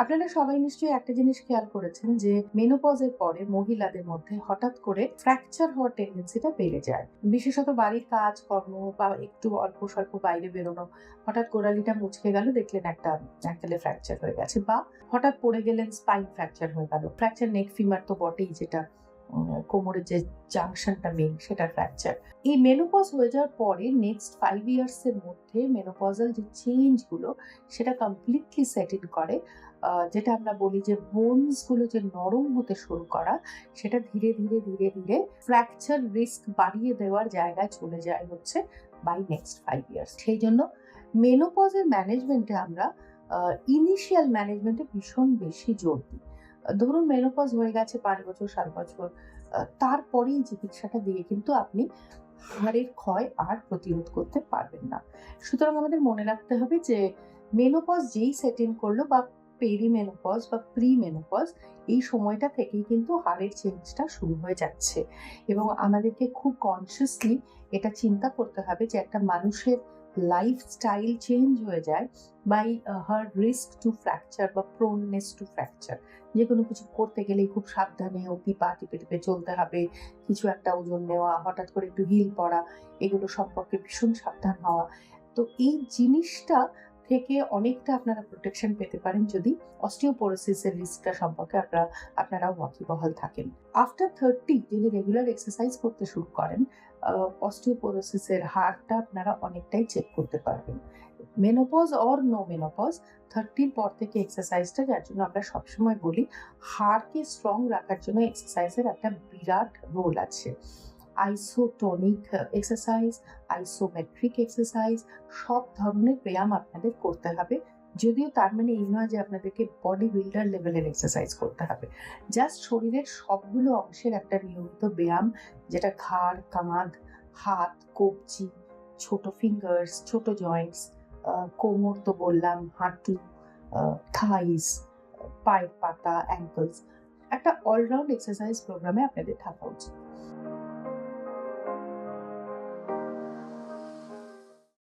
আপনারা সবাই নিশ্চয়ই একটা জিনিস খেয়াল করেছেন যে মেনোপজের পরে মহিলাদের মধ্যে হঠাৎ করে ফ্র্যাকচার হওয়ার টেন্ডেন্সিটা বেড়ে যায়। বিশেষত বাড়ির কাজ কর্ম বা একটু অল্প স্বল্প বাইরে বেরোনো, হঠাৎ গোড়ালিটা মুচকে গেল, দেখলেন একটা অ্যাঙ্কেলে ফ্র্যাকচার হয়ে গেছে, বা হঠাৎ পড়ে গেলেন স্পাইন ফ্র্যাকচার হয়ে গেল। ফ্র্যাকচার নেক ফিমার তো বটেই, যেটা কোমরের যে জাংশনটা মেন সেটার ফ্র্যাকচার। এই মেনোপজ হয়ে যাওয়ার পরে নেক্সট 5 ইয়ার্স এর মধ্যে মেনোপজাল যে চেঞ্জ গুলো সেটা কমপ্লিটলি সেটেল করে। যেটা আমরা বলি যে বোনস গুলো যে নরম হতে শুরু করা, সেটা ধীরে ধীরে ধীরে ধীরে ফ্র্যাকচার রিস্ক বাড়িয়ে দেওয়ার জায়গায় চলে যায় হচ্ছে বাই নেক্সট 5 ইয়ার্স। সেই জন্য মেনোপজের ম্যানেজমেন্টে আমরা ইনিশিয়াল ম্যানেজমেন্টে ভীষণ বেশি জোর দিই। ধরুন মেনোপজ হয়ে গেছে 5 বছর 7 বছর, তারপরেই চিকিৎসাটা দিয়ে কিন্তু আপনি হাড়ের ক্ষয় আর প্রতিরোধ করতে পারবেন না। সুতরাং আমাদের মনে রাখতে হবে যে মেনোপজ যেই সেট ইন করলো, বা পেরিমেনোপজ বা প্রিমেনোপজ, এই সময়টা থেকেই কিন্তু হাড়ের চেঞ্জটা শুরু হয়ে যাচ্ছে। এবং আমাদেরকে খুব কনসিয়াসলি এটা চিন্তা করতে হবে যে একটা মানুষের লাইফস্টাইল চেঞ্জ হয়ে যায় by her risk to fracture বা প্রোননেস টু ফ্র্যাকচার। যে কোনো কিছু করতে গেলেই খুব সাবধানে অতি পা টিপে টিপে চলতে হবে, কিছু একটা ওজন নেওয়া, হঠাৎ করে একটু হিল পড়া, এগুলো সম্পর্কে ভীষণ সাবধান হওয়া। তো এই জিনিসটা থেকে অনেকটা আপনারা প্রোটেকশন পেতে পারেন যদি অস্টিওপোরোসিসের রিস্কটা সম্পর্কে আপনারাও ওয়াকিবহাল থাকেন। আফটার 30 যদি রেগুলার এক্সারসাইজ করতে শুরু করেন, অস্টিওপোরোসিসের হারটা আপনারা অনেকটাই চেক করতে পারবেন। মেনোপজ অর নো মেনোপজ, 30 পর থেকে এক্সারসাইজটা, যার জন্য আমরা সবসময় বলি হাড়কে স্ট্রং রাখার জন্য এক্সারসাইজের একটা বিরাট রোল আছে। আইসোটোনিক এক্সারসাইজ, আইসোমেট্রিক এক্সারসাইজ, সব ধরনের ব্যায়াম আপনাদের করতে হবে। যদিও তার মানে এই নয় যে আপনাদেরকে বডি বিল্ডার লেভেলের এক্সারসাইজ করতে হবে। জাস্ট শরীরের সবগুলো অংশের একটা নিয়মিত ব্যায়াম, যেটা ঘাড়, কাঁধ, হাত, কবজি, ছোট ফিঙ্গার্স, ছোট জয়েন্টস, কোমর তো বললাম, হাঁটু, থাইস, পায়ের পাতা, অ্যাঙ্কলস, একটা অলরাউন্ড এক্সারসাইজ প্রোগ্রামে আপনাদের থাকা উচিত।